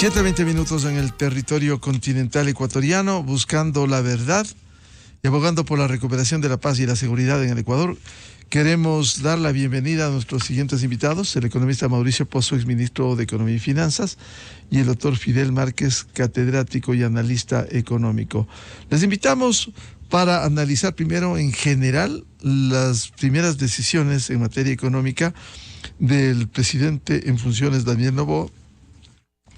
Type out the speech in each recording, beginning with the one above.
7:20 en el territorio continental ecuatoriano, buscando la verdad y abogando por la recuperación de la paz y la seguridad en el Ecuador. Queremos dar la bienvenida a nuestros siguientes invitados: el economista Mauricio Pozo, exministro de Economía y Finanzas, y el doctor Fidel Márquez, catedrático y analista económico. Les invitamos para analizar primero en general las primeras decisiones en materia económica del presidente en funciones, Daniel Noboa,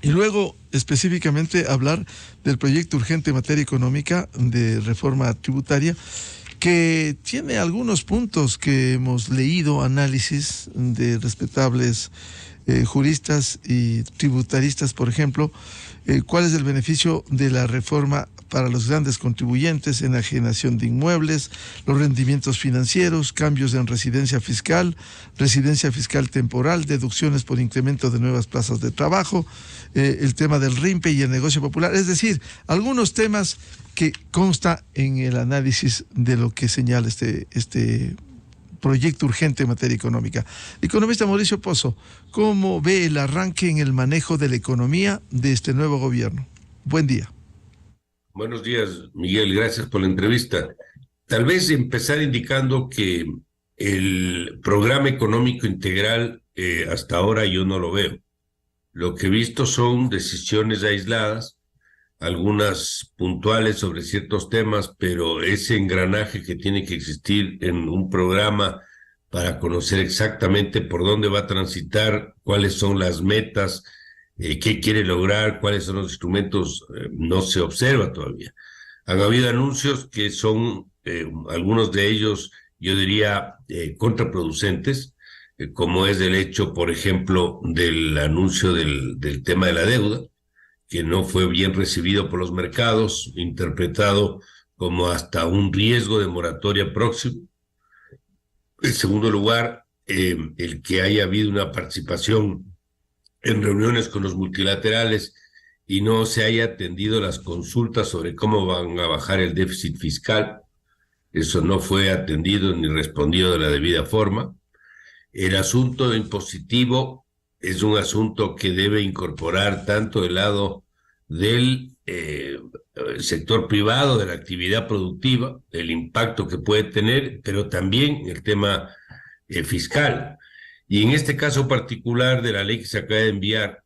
y luego específicamente hablar del proyecto urgente en materia económica de reforma tributaria, que tiene algunos puntos que hemos leído, análisis de respetables juristas y tributaristas, por ejemplo. ¿Cuál es el beneficio de la reforma para los grandes contribuyentes? Enajenación de inmuebles, los rendimientos financieros, cambios en residencia fiscal temporal, deducciones por incremento de nuevas plazas de trabajo, el tema del RIMPE y el negocio popular. Es decir, algunos temas que consta en el análisis de lo que señala este proyecto urgente en materia económica. Economista Mauricio Pozo, ¿cómo ve el arranque en el manejo de la economía de este nuevo gobierno? Buen día. Buenos días, Miguel, gracias por la entrevista. Tal vez empezar indicando que el programa económico integral hasta ahora yo no lo veo. Lo que he visto son decisiones aisladas, algunas puntuales sobre ciertos temas, pero ese engranaje que tiene que existir en un programa para conocer exactamente por dónde va a transitar, cuáles son las metas, qué quiere lograr, cuáles son los instrumentos, no se observa todavía. Han habido anuncios que son, algunos de ellos, yo diría, contraproducentes, como es el hecho, por ejemplo, del anuncio del tema de la deuda, que no fue bien recibido por los mercados, interpretado como hasta un riesgo de moratoria próximo. En segundo lugar, el que haya habido una participación en reuniones con los multilaterales y no se haya atendido las consultas sobre cómo van a bajar el déficit fiscal. Eso no fue atendido ni respondido de la debida forma. El asunto impositivo es un asunto que debe incorporar tanto el lado del sector privado, de la actividad productiva, el impacto que puede tener, pero también el tema fiscal. Y en este caso particular de la ley que se acaba de enviar,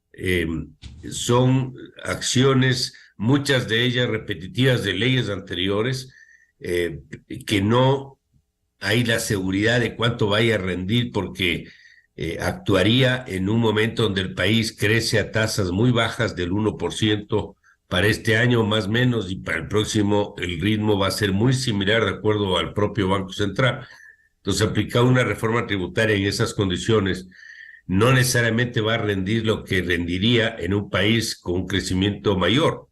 son acciones, muchas de ellas repetitivas de leyes anteriores, que no hay la seguridad de cuánto vaya a rendir, porque actuaría en un momento donde el país crece a tasas muy bajas del 1% para este año más o menos, y para el próximo el ritmo va a ser muy similar de acuerdo al propio Banco Central. Entonces, aplicar una reforma tributaria en esas condiciones no necesariamente va a rendir lo que rendiría en un país con un crecimiento mayor.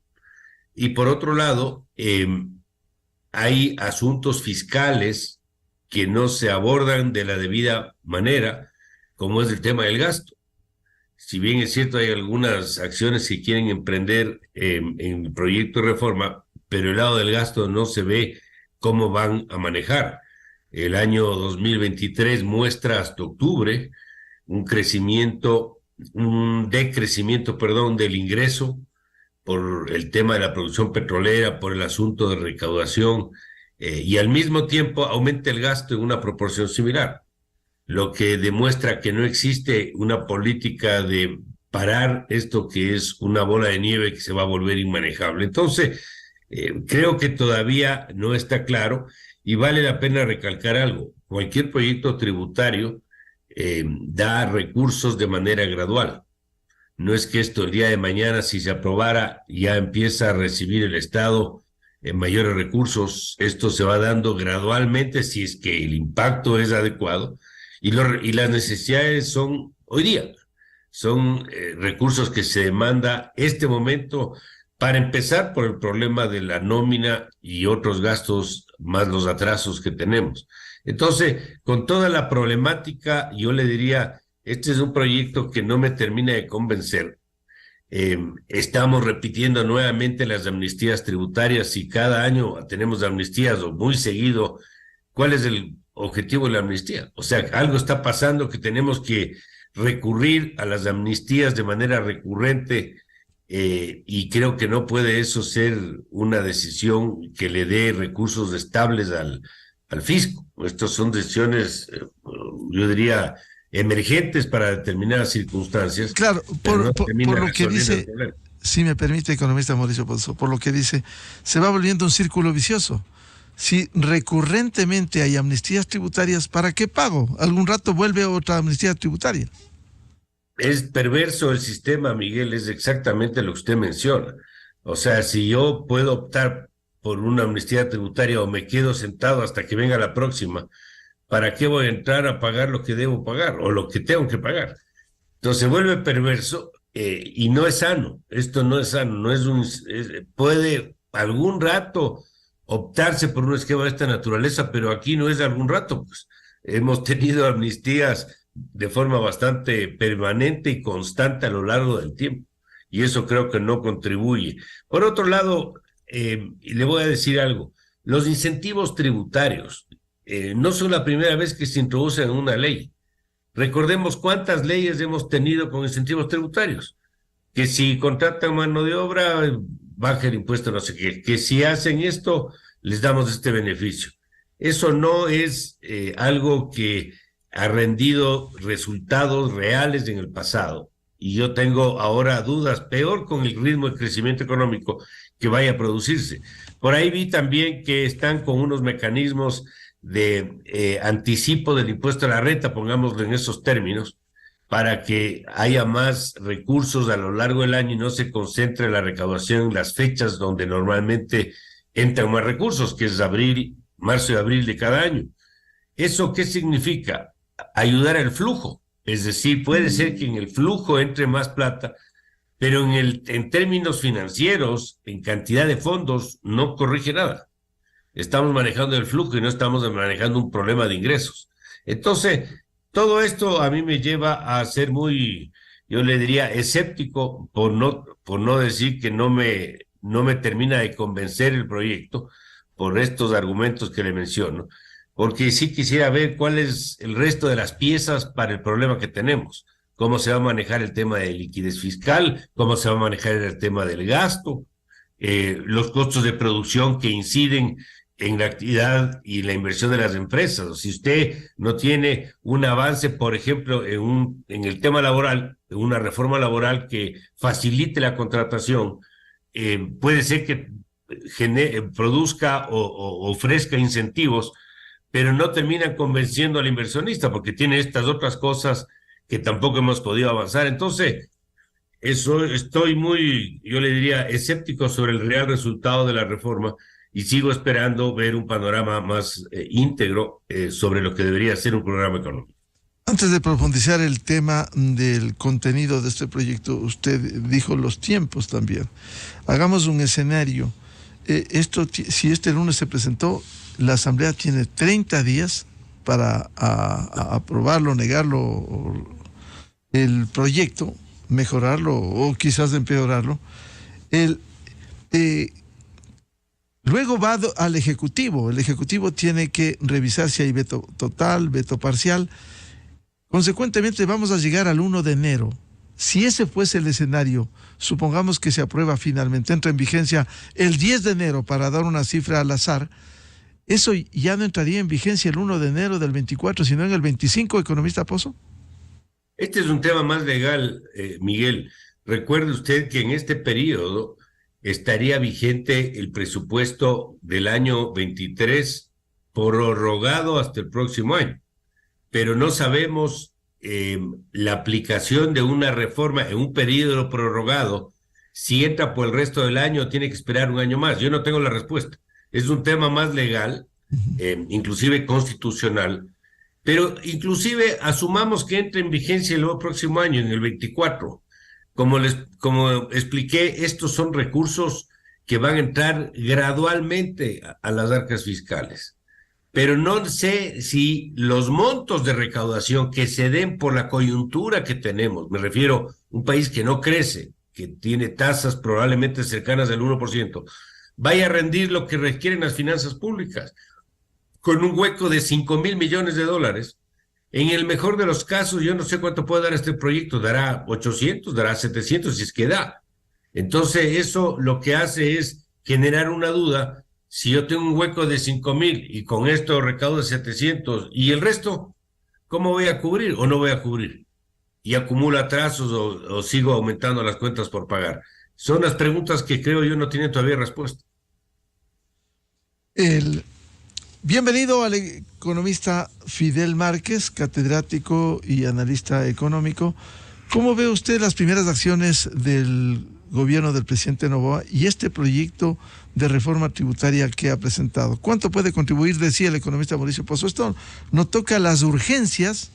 Y por otro lado, hay asuntos fiscales que no se abordan de la debida manera, como es el tema del gasto. Si bien es cierto, hay algunas acciones que quieren emprender en el proyecto de reforma, pero el lado del gasto no se ve cómo van a manejar. El año 2023 muestra hasta octubre un decrecimiento, del ingreso por el tema de la producción petrolera, por el asunto de recaudación, y al mismo tiempo aumenta el gasto en una proporción similar, lo que demuestra que no existe una política de parar esto que es una bola de nieve que se va a volver inmanejable. Entonces, creo que todavía no está claro, y vale la pena recalcar algo: cualquier proyecto tributario da recursos de manera gradual. No es que esto el día de mañana, si se aprobara, ya empieza a recibir el Estado en mayores recursos. Esto se va dando gradualmente si es que el impacto es adecuado, y las necesidades son hoy día. Son recursos que se demanda este momento, para empezar por el problema de la nómina y otros gastos, más los atrasos que tenemos. Entonces, con toda la problemática, yo le diría, este es un proyecto que no me termina de convencer. Estamos repitiendo nuevamente las amnistías tributarias, y cada año tenemos amnistías, o muy seguido. ¿Cuál es el objetivo de la amnistía? O sea, algo está pasando que tenemos que recurrir a las amnistías de manera recurrente, y creo que no puede eso ser una decisión que le dé recursos estables al fisco. Estas son decisiones, yo diría, emergentes para determinadas circunstancias, Claro, pero no por termina lo que resolviendo el dice, problema. si me permite, economista Mauricio Pozo, por lo que dice, se va volviendo un círculo vicioso. Si recurrentemente hay amnistías tributarias, ¿para qué pago? Algún rato vuelve otra amnistía tributaria. Es perverso el sistema, Miguel, es exactamente lo que usted menciona. O sea, si yo puedo optar por una amnistía tributaria o me quedo sentado hasta que venga la próxima, ¿para qué voy a entrar a pagar lo que debo pagar o lo que tengo que pagar? Entonces se vuelve perverso y no es sano. Esto no es sano, no es puede algún rato optarse por un esquema de esta naturaleza, pero aquí no es de algún rato, pues. Hemos tenido amnistías de forma bastante permanente y constante a lo largo del tiempo, y eso creo que no contribuye. Por otro lado, le voy a decir algo, los incentivos tributarios no son la primera vez que se introducen en una ley. Recordemos cuántas leyes hemos tenido con incentivos tributarios, que si contratan mano de obra, baja el impuesto, no sé qué, que si hacen esto, les damos este beneficio. Eso no es algo que ha rendido resultados reales en el pasado. Y yo tengo ahora dudas, peor con el ritmo de crecimiento económico que vaya a producirse. Por ahí vi también que están con unos mecanismos de anticipo del impuesto a la renta, pongámoslo en esos términos, para que haya más recursos a lo largo del año y no se concentre la recaudación en las fechas donde normalmente entran más recursos, que es abril, marzo y abril de cada año. ¿Eso qué significa? Ayudar al flujo. Es decir, puede ser que en el flujo entre más plata, pero en términos financieros, en cantidad de fondos, no corrige nada. Estamos manejando el flujo y no estamos manejando un problema de ingresos. Entonces, todo esto a mí me lleva a ser muy, yo le diría, escéptico, por no decir que no me termina de convencer el proyecto por estos argumentos que le menciono, porque sí quisiera ver cuál es el resto de las piezas para el problema que tenemos, cómo se va a manejar el tema de liquidez fiscal, cómo se va a manejar el tema del gasto, los costos de producción que inciden en la actividad y la inversión de las empresas. Si usted no tiene un avance, por ejemplo, en el tema laboral, en una reforma laboral que facilite la contratación, puede ser que produzca o ofrezca incentivos, pero no termina convenciendo al inversionista porque tiene estas otras cosas que tampoco hemos podido avanzar. Entonces, eso estoy muy, yo le diría, escéptico sobre el real resultado de la reforma y sigo esperando ver un panorama más íntegro sobre lo que debería ser un programa económico. Antes de profundizar el tema del contenido de este proyecto, usted dijo los tiempos también. Hagamos un escenario. Si este lunes se presentó, la Asamblea tiene 30 días para aprobarlo, negarlo, el proyecto, mejorarlo o quizás empeorarlo. Luego va al Ejecutivo. El Ejecutivo tiene que revisar si hay veto total, veto parcial. Consecuentemente, vamos a llegar al 1 de enero. Si ese fuese el escenario, supongamos que se aprueba finalmente, entra en vigencia el 10 de enero, para dar una cifra al azar, eso ya no entraría en vigencia el 1 de enero del 24, sino en el 25, economista Pozo. Este es un tema más legal, Miguel. Recuerde usted que en este periodo estaría vigente el presupuesto del año 23 prorrogado hasta el próximo año, pero no sabemos la aplicación de una reforma en un periodo prorrogado, si entra por el resto del año o tiene que esperar un año más. Yo no tengo la respuesta. Es un tema más legal, inclusive constitucional, pero inclusive asumamos que entre en vigencia el próximo año, en el 24. Como expliqué, estos son recursos que van a entrar gradualmente a las arcas fiscales. Pero no sé si los montos de recaudación que se den por la coyuntura que tenemos, me refiero a un país que no crece, que tiene tasas probablemente cercanas al 1%, vaya a rendir lo que requieren las finanzas públicas, con un hueco de 5,000 millones de dólares. En el mejor de los casos, yo no sé cuánto puede dar este proyecto, dará 800, dará 700, si es que da. Entonces, eso lo que hace es generar una duda. Si yo tengo un hueco de 5,000 y con esto recaudo 700, ¿y el resto cómo voy a cubrir o no voy a cubrir? ¿Y acumulo atrasos o sigo aumentando las cuentas por pagar? Son las preguntas que creo yo no tienen todavía respuesta. Bienvenido al economista Fidel Márquez, catedrático y analista económico. ¿Cómo ve usted las primeras acciones del gobierno del presidente Noboa y este proyecto de reforma tributaria que ha presentado? ¿Cuánto puede contribuir? Decía el economista Mauricio Pozo. Esto no toca las urgencias,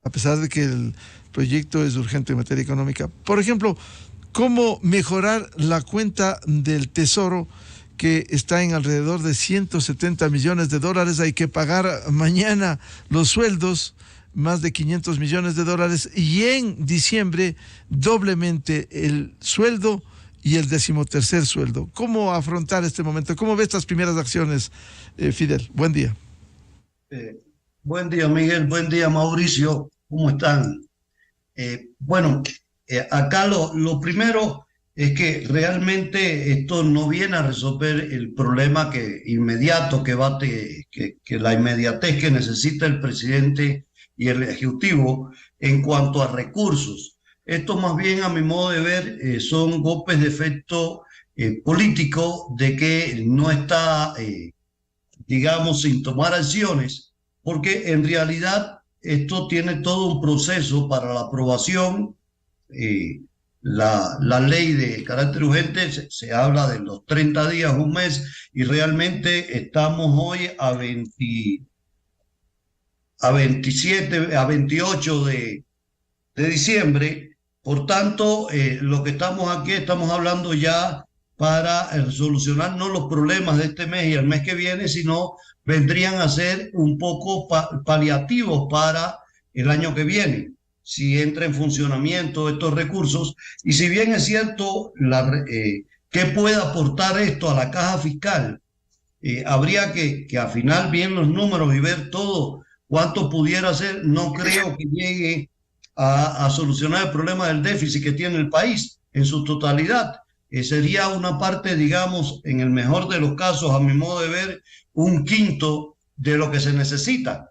a pesar de que el proyecto es urgente en materia económica. Por ejemplo, ¿cómo mejorar la cuenta del Tesoro, que está en alrededor de 170 millones de dólares? Hay que pagar mañana los sueldos, más de 500 millones de dólares, y en diciembre doblemente el sueldo y el 13º sueldo. ¿Cómo afrontar este momento? ¿Cómo ve estas primeras acciones, Fidel? Buen día. Buen día, Miguel. Buen día, Mauricio. ¿Cómo están? Acá lo primero es que realmente esto no viene a resolver el problema inmediato que la inmediatez que necesita el presidente y el Ejecutivo en cuanto a recursos. Esto más bien, a mi modo de ver, son golpes de efecto político de que no está, digamos, sin tomar acciones, porque en realidad esto tiene todo un proceso para la aprobación. La ley de carácter urgente se habla de los 30 días, un mes, y realmente estamos hoy a 28 de diciembre. Por tanto, lo que estamos aquí, estamos hablando ya para solucionar no los problemas de este mes y el mes que viene, sino vendrían a ser un poco paliativos para el año que viene, si entra en funcionamiento estos recursos. Y si bien es cierto, ¿qué puede aportar esto a la caja fiscal? Habría que afinar bien los números y ver todo cuánto pudiera ser. No creo que llegue a solucionar el problema del déficit que tiene el país en su totalidad. Sería una parte, digamos, en el mejor de los casos, a mi modo de ver, 1/5 de lo que se necesita.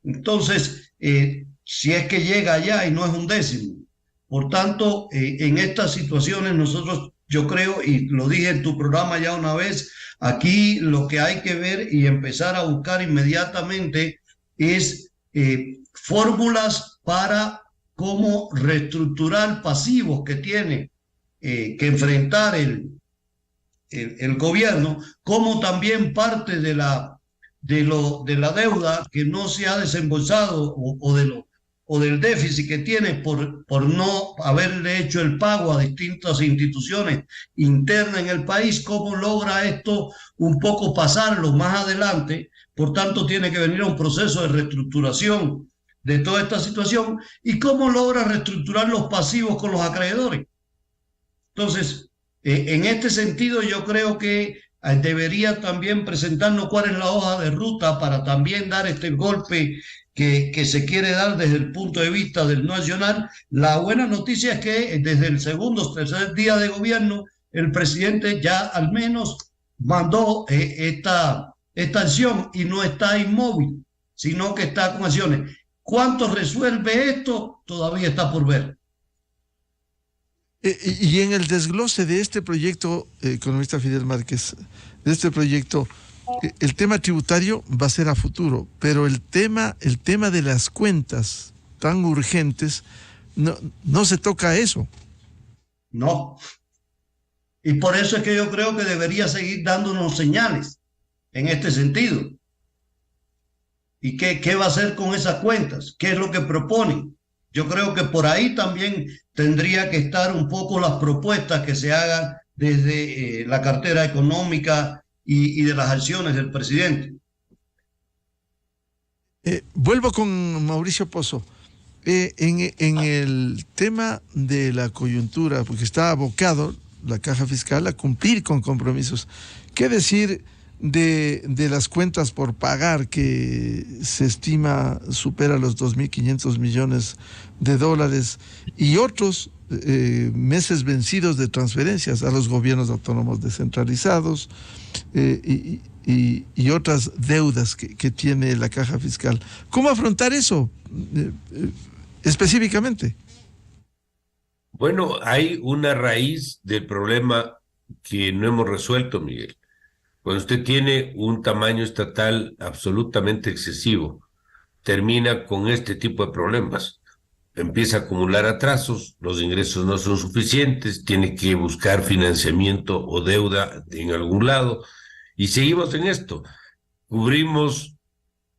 Entonces, si es que llega allá y no es 1/10. Por tanto, en estas situaciones nosotros, yo creo, y lo dije en tu programa ya una vez, aquí lo que hay que ver y empezar a buscar inmediatamente es fórmulas para cómo reestructurar pasivos que tiene que enfrentar el gobierno, como también parte de la deuda que no se ha desembolsado o del déficit que tiene por no haberle hecho el pago a distintas instituciones internas en el país. ¿Cómo logra esto un poco pasarlo más adelante? Por tanto, tiene que venir a un proceso de reestructuración de toda esta situación. ¿Y cómo logra reestructurar los pasivos con los acreedores? Entonces, en este sentido, yo creo que debería también presentarnos cuál es la hoja de ruta para también dar este golpe que se quiere dar desde el punto de vista del nacional. La buena noticia es que desde el segundo o tercer día de gobierno, el presidente ya al menos mandó esta acción y no está inmóvil, sino que está con acciones. ¿Cuánto resuelve esto? Todavía está por ver. Y en el desglose de este proyecto, economista Fidel Márquez, de este proyecto, el tema tributario va a ser a futuro, pero el tema de las cuentas tan urgentes, no se toca eso. No. Y por eso es que yo creo que debería seguir dándonos señales en este sentido. ¿Y qué va a hacer con esas cuentas? ¿Qué es lo que proponen? Yo creo que por ahí también tendría que estar un poco las propuestas que se hagan desde la cartera económica y de las acciones del presidente. Vuelvo con Mauricio Pozo. En el tema de la coyuntura, porque está abocado la caja fiscal a cumplir con compromisos. ¿Qué decir de las cuentas por pagar, que se estima supera los 2.500 millones de dólares, y otros meses vencidos de transferencias a los gobiernos autónomos descentralizados y otras deudas que tiene la caja fiscal. ¿Cómo afrontar eso específicamente? Bueno, hay una raíz del problema que no hemos resuelto, Miguel. Cuando usted tiene un tamaño estatal absolutamente excesivo, termina con este tipo de problemas. Empieza a acumular atrasos, los ingresos no son suficientes, tiene que buscar financiamiento o deuda en algún lado, y seguimos en esto. Cubrimos,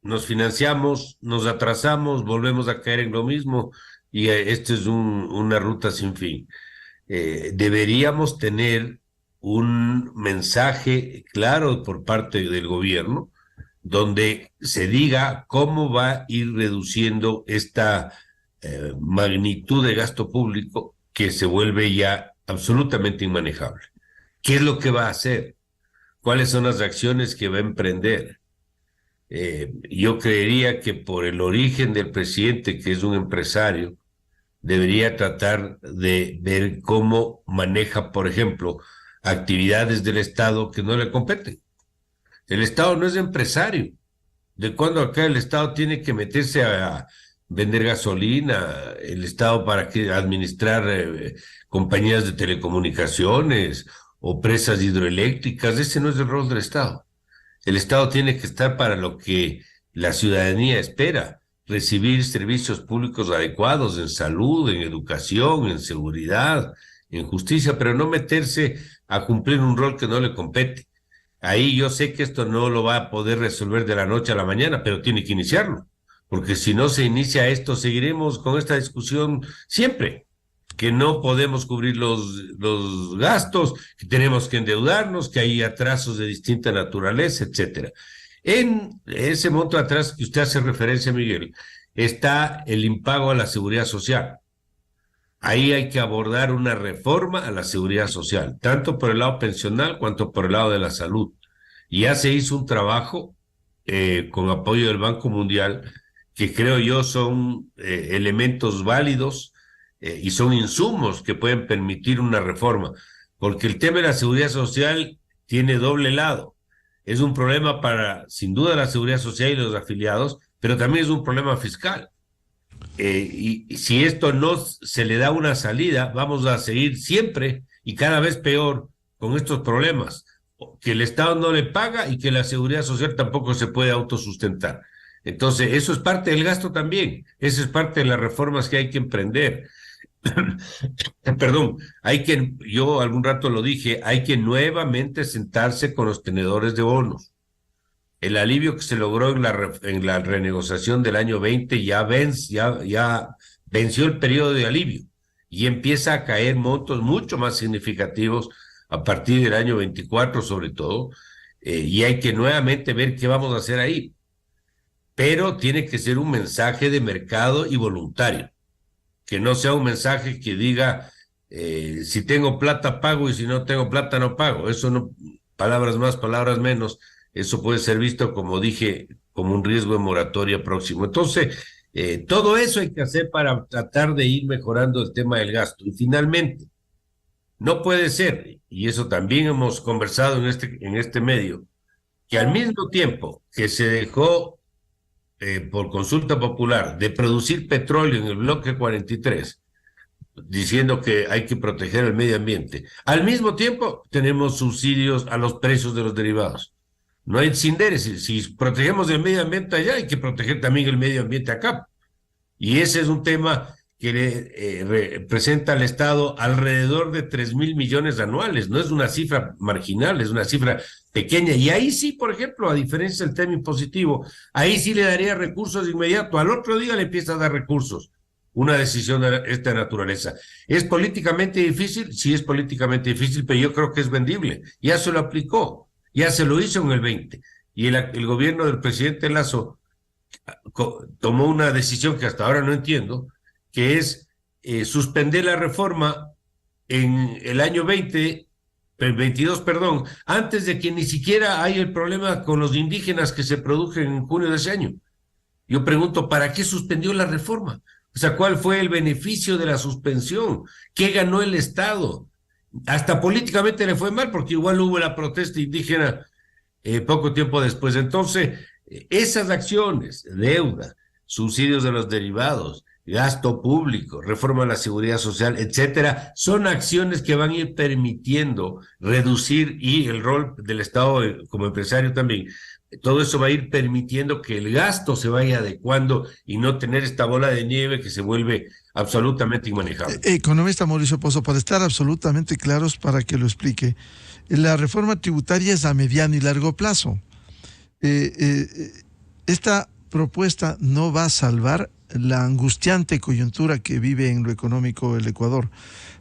nos financiamos, nos atrasamos, volvemos a caer en lo mismo, y esto es una ruta sin fin. Deberíamos tener un mensaje claro por parte del gobierno, donde se diga cómo va a ir reduciendo esta magnitud de gasto público que se vuelve ya absolutamente inmanejable. ¿Qué es lo que va a hacer? ¿Cuáles son las acciones que va a emprender? Yo creería que por el origen del presidente, que es un empresario, debería tratar de ver cómo maneja, por ejemplo, actividades del Estado que no le competen. El Estado no es empresario. ¿De cuándo acá el Estado tiene que meterse a vender gasolina? El Estado para qué administrar compañías de telecomunicaciones o presas hidroeléctricas. Ese no es el rol del Estado. El Estado tiene que estar para lo que la ciudadanía espera: recibir servicios públicos adecuados en salud, en educación, en seguridad, en justicia, pero no meterse a cumplir un rol que no le compete. Ahí yo sé que esto no lo va a poder resolver de la noche a la mañana, pero tiene que iniciarlo, porque si no se inicia esto, seguiremos con esta discusión siempre, que no podemos cubrir los gastos, que tenemos que endeudarnos, que hay atrasos de distinta naturaleza, etcétera. En ese monto de atrás que usted hace referencia, Miguel, está el impago a la seguridad social. Ahí hay que abordar una reforma a la seguridad social, tanto por el lado pensional cuanto por el lado de la salud. Y ya se hizo un trabajo con apoyo del Banco Mundial, que creo yo son elementos válidos y son insumos que pueden permitir una reforma, porque el tema de la seguridad social tiene doble lado. Es un problema para, sin duda, la seguridad social y los afiliados, pero también es un problema fiscal. Y si esto no se le da una salida, vamos a seguir siempre y cada vez peor con estos problemas, que el Estado no le paga y que la seguridad social tampoco se puede autosustentar. Entonces, eso es parte del gasto también, eso es parte de las reformas que hay que emprender. Perdón, yo algún rato lo dije, hay que nuevamente sentarse con los tenedores de bonos. El alivio que se logró en la renegociación del año 20 ya venció el periodo de alivio y empieza a caer montos mucho más significativos a partir del año 24 sobre todo, y hay que nuevamente ver qué vamos a hacer ahí. Pero tiene que ser un mensaje de mercado y voluntario, que no sea un mensaje que diga si tengo plata pago y si no tengo plata no pago. Eso no, palabras más, palabras menos. Eso puede ser visto, como dije, como un riesgo de moratoria próximo. Entonces, todo eso hay que hacer para tratar de ir mejorando el tema del gasto. Y finalmente, no puede ser, y eso también hemos conversado en este medio, que al mismo tiempo que se dejó por consulta popular de producir petróleo en el bloque 43, diciendo que hay que proteger el medio ambiente, al mismo tiempo tenemos subsidios a los precios de los derivados. No hay desintereses. Si protegemos el medio ambiente allá, hay que proteger también el medio ambiente acá. Y ese es un tema que representa al Estado alrededor de 3.000 millones anuales. No es una cifra marginal, es una cifra pequeña. Y ahí sí, por ejemplo, a diferencia del tema impositivo, ahí sí le daría recursos de inmediato. Al otro día le empieza a dar recursos. Una decisión de esta naturaleza. ¿Es políticamente difícil? Sí, es políticamente difícil, pero yo creo que es vendible. Ya se lo aplicó. Ya se lo hizo en el 20, y el gobierno del presidente Lasso tomó una decisión que hasta ahora no entiendo, que es suspender la reforma en el año 22, perdón, antes de que ni siquiera haya el problema con los indígenas que se produjo en junio de ese año. Yo pregunto, ¿para qué suspendió la reforma? O sea, ¿cuál fue el beneficio de la suspensión? ¿Qué ganó el Estado? Hasta políticamente le fue mal, porque igual hubo la protesta indígena poco tiempo después. Entonces, esas acciones, deuda, subsidios de los derivados, gasto público, reforma de la seguridad social, etcétera, son acciones que van a ir permitiendo reducir, y el rol del Estado como empresario también, todo eso va a ir permitiendo que el gasto se vaya adecuando y no tener esta bola de nieve que se vuelve absolutamente inmanejable. Economista Mauricio Pozo, para estar absolutamente claros, para que lo explique, la reforma tributaria es a mediano y largo plazo. Esta propuesta no va a salvar la angustiante coyuntura que vive en lo económico el Ecuador,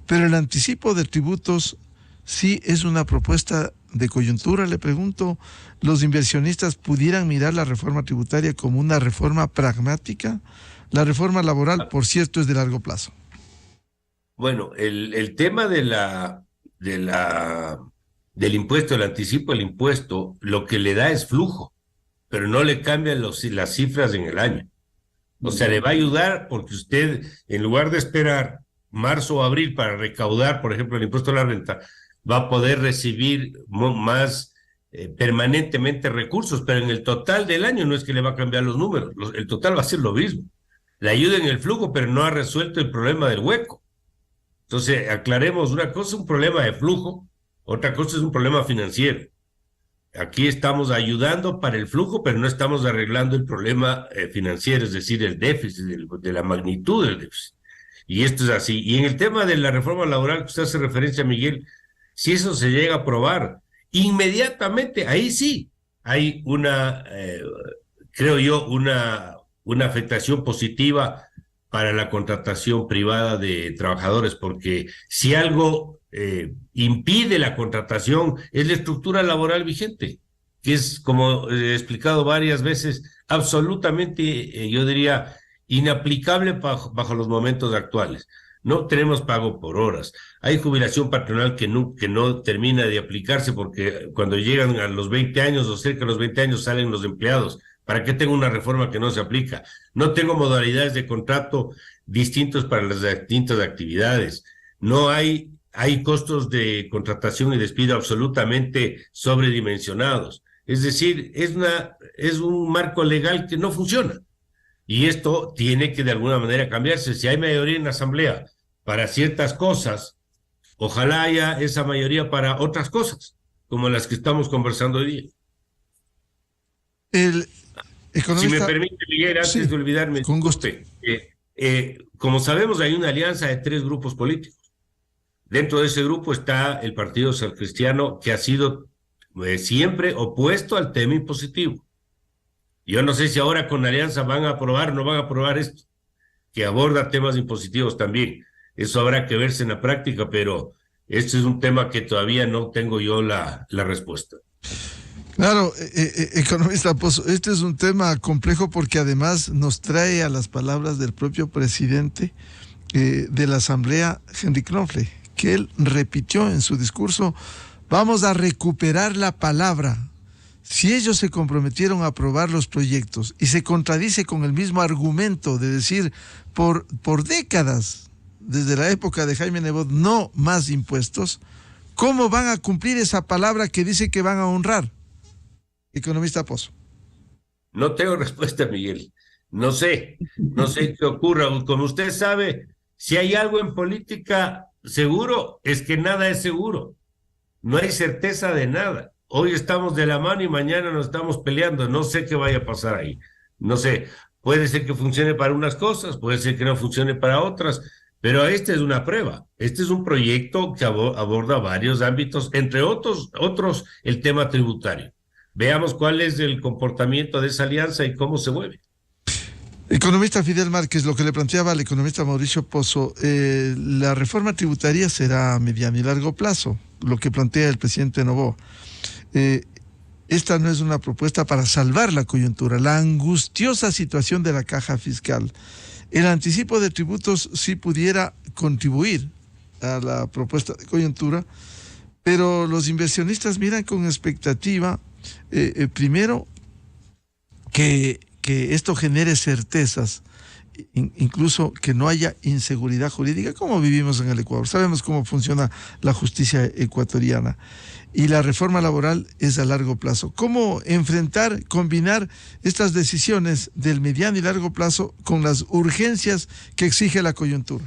pero el anticipo de tributos sí es una propuesta de coyuntura. Le pregunto, ¿los inversionistas pudieran mirar la reforma tributaria como una reforma pragmática? La reforma laboral, por cierto, es de largo plazo. Bueno, el tema del impuesto, el anticipo del impuesto, lo que le da es flujo, pero no le cambian las cifras en el año. O sea, le va a ayudar porque usted, en lugar de esperar marzo o abril para recaudar, por ejemplo, el impuesto a la renta, va a poder recibir más permanentemente recursos, pero en el total del año no es que le va a cambiar los números, el total va a ser lo mismo. Le ayuda en el flujo, pero no ha resuelto el problema del hueco. Entonces, aclaremos, una cosa es un problema de flujo, otra cosa es un problema financiero. Aquí estamos ayudando para el flujo, pero no estamos arreglando el problema financiero, es decir, el déficit, de la magnitud del déficit. Y esto es así. Y en el tema de la reforma laboral que usted hace referencia, Miguel, si eso se llega a aprobar, inmediatamente, ahí sí hay creo yo, una afectación positiva para la contratación privada de trabajadores, porque si algo impide la contratación es la estructura laboral vigente, que es, como he explicado varias veces, absolutamente, yo diría, inaplicable bajo los momentos actuales. No tenemos pago por horas. Hay jubilación patronal que no termina de aplicarse porque cuando llegan a los 20 años o cerca de los 20 años salen los empleados. ¿Para qué tengo una reforma que no se aplica? No tengo modalidades de contrato distintos para las distintas actividades. No hay costos de contratación y despido absolutamente sobredimensionados. Es decir, es un marco legal que no funciona. Y esto tiene que de alguna manera cambiarse. Si hay mayoría en la Asamblea para ciertas cosas, ojalá haya esa mayoría para otras cosas, como las que estamos conversando hoy día. El economista... Si me permite, Miguel, antes de olvidarme, con gusto. Como sabemos, hay una alianza de 3 grupos políticos. Dentro de ese grupo está el Partido Social Cristiano, que ha sido siempre opuesto al tema impositivo. Yo no sé si ahora con la alianza van a aprobar o no van a aprobar esto, que aborda temas impositivos también. Eso habrá que verse en la práctica, pero este es un tema que todavía no tengo yo la respuesta. Claro, economista Pozo, este es un tema complejo porque además nos trae a las palabras del propio presidente de la Asamblea, Henry Knofle, que él repitió en su discurso: vamos a recuperar la palabra. Si ellos se comprometieron a aprobar los proyectos y se contradice con el mismo argumento de decir por décadas, desde la época de Jaime Nebot, no más impuestos, ¿cómo van a cumplir esa palabra que dice que van a honrar? Economista Pozo. No tengo respuesta, Miguel. No sé qué ocurra. Como usted sabe, si hay algo en política seguro, es que nada es seguro. No hay certeza de nada. Hoy estamos de la mano y mañana nos estamos peleando. No sé qué vaya a pasar ahí. No sé. Puede ser que funcione para unas cosas, puede ser que no funcione para otras, pero esta es una prueba. Este es un proyecto que aborda varios ámbitos, entre otros el tema tributario. Veamos cuál es el comportamiento de esa alianza y cómo se mueve. Economista Fidel Márquez, lo que le planteaba al economista Mauricio Pozo, la reforma tributaria será a mediano y largo plazo, lo que plantea el presidente Noboa. Esta no es una propuesta para salvar la coyuntura, la angustiosa situación de la caja fiscal. El anticipo de tributos sí pudiera contribuir a la propuesta de coyuntura, pero los inversionistas miran con expectativa, primero, que esto genere certezas incluso que no haya inseguridad jurídica, como vivimos en el Ecuador. Sabemos cómo funciona la justicia ecuatoriana. Y la reforma laboral es a largo plazo. ¿Cómo enfrentar, combinar estas decisiones del mediano y largo plazo con las urgencias que exige la coyuntura?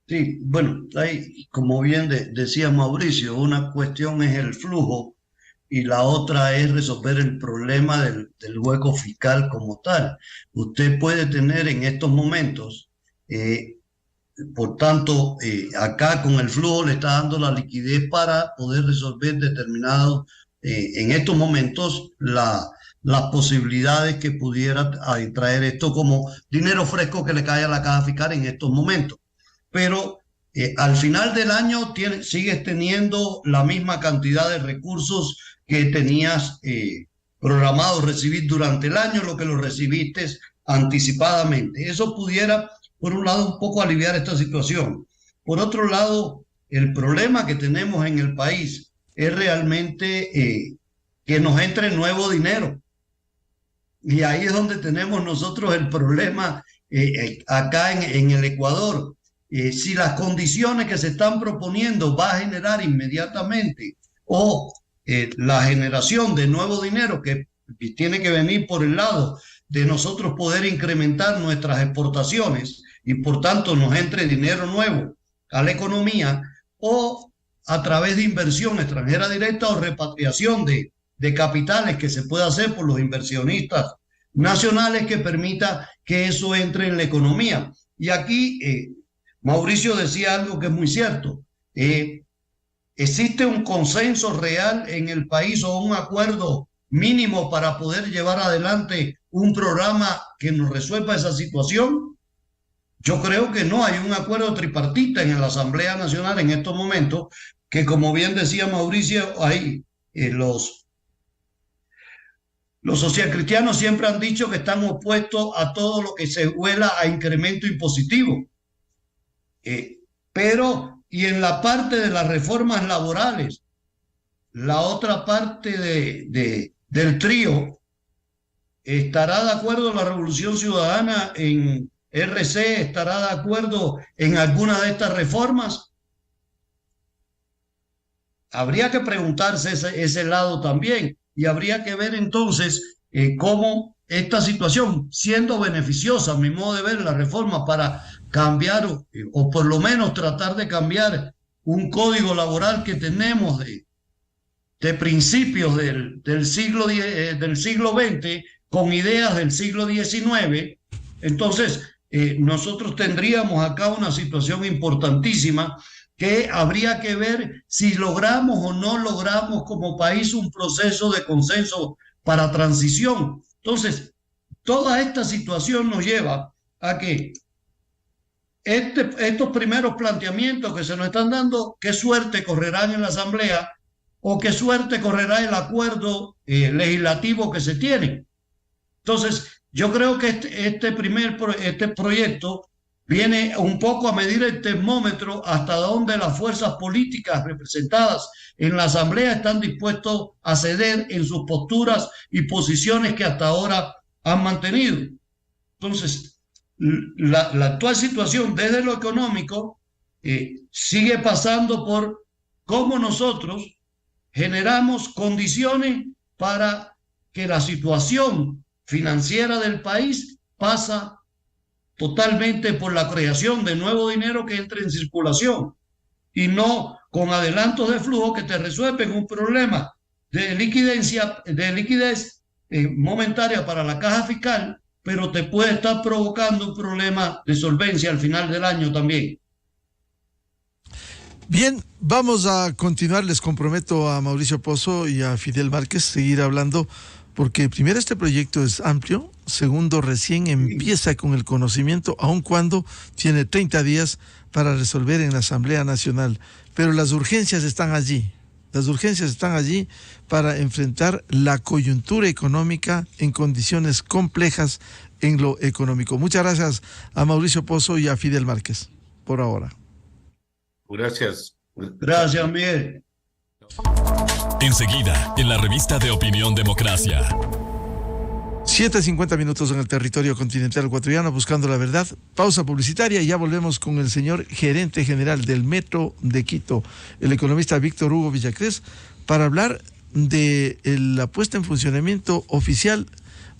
Sí, bueno, hay, como bien decía Mauricio, una cuestión es el flujo y la otra es resolver el problema del hueco fiscal como tal. Usted puede tener en estos momentos, por tanto, acá con el flujo le está dando la liquidez para poder resolver determinados, en estos momentos, las posibilidades que pudiera traer esto como dinero fresco que le cae a la caja fiscal en estos momentos. Pero al final del año sigues teniendo la misma cantidad de recursos que tenías programado recibir durante el año, lo que lo recibiste anticipadamente. Eso pudiera, por un lado, un poco aliviar esta situación. Por otro lado, el problema que tenemos en el país es realmente que nos entre nuevo dinero. Y ahí es donde tenemos nosotros el problema acá en el Ecuador. Si las condiciones que se están proponiendo va a generar inmediatamente o la generación de nuevo dinero que tiene que venir por el lado de nosotros poder incrementar nuestras exportaciones y por tanto nos entre dinero nuevo a la economía o a través de inversión extranjera directa o repatriación de capitales que se pueda hacer por los inversionistas nacionales que permita que eso entre en la economía. Y aquí Mauricio decía algo que es muy cierto. ¿Existe un consenso real en el país o un acuerdo mínimo para poder llevar adelante un programa que nos resuelva esa situación? Yo creo que no. Hay un acuerdo tripartita en la Asamblea Nacional en estos momentos que, como bien decía Mauricio, hay los socialcristianos siempre han dicho que están opuestos a todo lo que se huela a incremento impositivo. Pero, y en la parte de las reformas laborales, la otra parte del trío, ¿estará de acuerdo la Revolución Ciudadana en RC? ¿Estará de acuerdo en alguna de estas reformas? Habría que preguntarse ese lado también y habría que ver entonces cómo esta situación, siendo beneficiosa, a mi modo de ver, la reforma para cambiar o por lo menos tratar de cambiar un código laboral que tenemos de principios del siglo XX con ideas del siglo XIX, entonces nosotros tendríamos acá una situación importantísima que habría que ver si logramos o no logramos como país un proceso de consenso para transición. Entonces, toda esta situación nos lleva a que estos primeros planteamientos que se nos están dando, qué suerte correrán en la Asamblea o qué suerte correrá el acuerdo legislativo que se tiene. Entonces, yo creo que este proyecto viene un poco a medir el termómetro hasta donde las fuerzas políticas representadas en la Asamblea están dispuestos a ceder en sus posturas y posiciones que hasta ahora han mantenido. Entonces, la actual situación desde lo económico sigue pasando por cómo nosotros generamos condiciones para que la situación financiera del país pasa totalmente por la creación de nuevo dinero que entre en circulación y no con adelantos de flujo que te resuelven un problema de liquidez momentaria para la caja fiscal, pero te puede estar provocando un problema de solvencia al final del año también. Bien, vamos a continuar. Les comprometo a Mauricio Pozo y a Fidel Márquez seguir hablando, porque primero este proyecto es amplio, segundo recién empieza con el conocimiento, aun cuando tiene 30 días para resolver en la Asamblea Nacional. Pero las urgencias están allí. Las urgencias están allí para enfrentar la coyuntura económica en condiciones complejas en lo económico. Muchas gracias a Mauricio Pozo y a Fidel Márquez por ahora. Gracias. Gracias, Miguel. Enseguida, en la revista de Opinión Democracia. 7:50 en el territorio continental ecuatoriano, buscando la verdad. Pausa publicitaria y ya volvemos con el señor gerente general del Metro de Quito, el economista Víctor Hugo Villacrés, para hablar de la puesta en funcionamiento oficial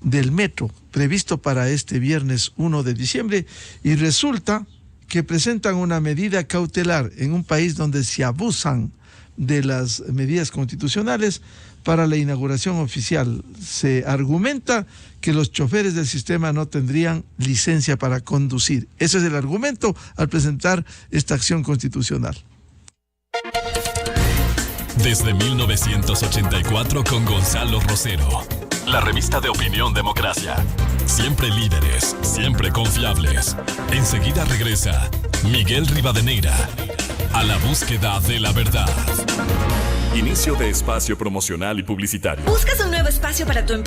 del metro, previsto para este viernes 1 de diciembre, y resulta que presentan una medida cautelar en un país donde se abusan de las medidas constitucionales para la inauguración oficial. Se argumenta que los choferes del sistema no tendrían licencia para conducir. Ese es el argumento al presentar esta acción constitucional. Desde 1984 con Gonzalo Rosero, la revista de opinión Democracia. Siempre líderes, siempre confiables. Enseguida regresa Miguel Rivadeneira a la búsqueda de la verdad. Inicio de espacio promocional y publicitario. ¿Buscas un nuevo espacio para tu empresa?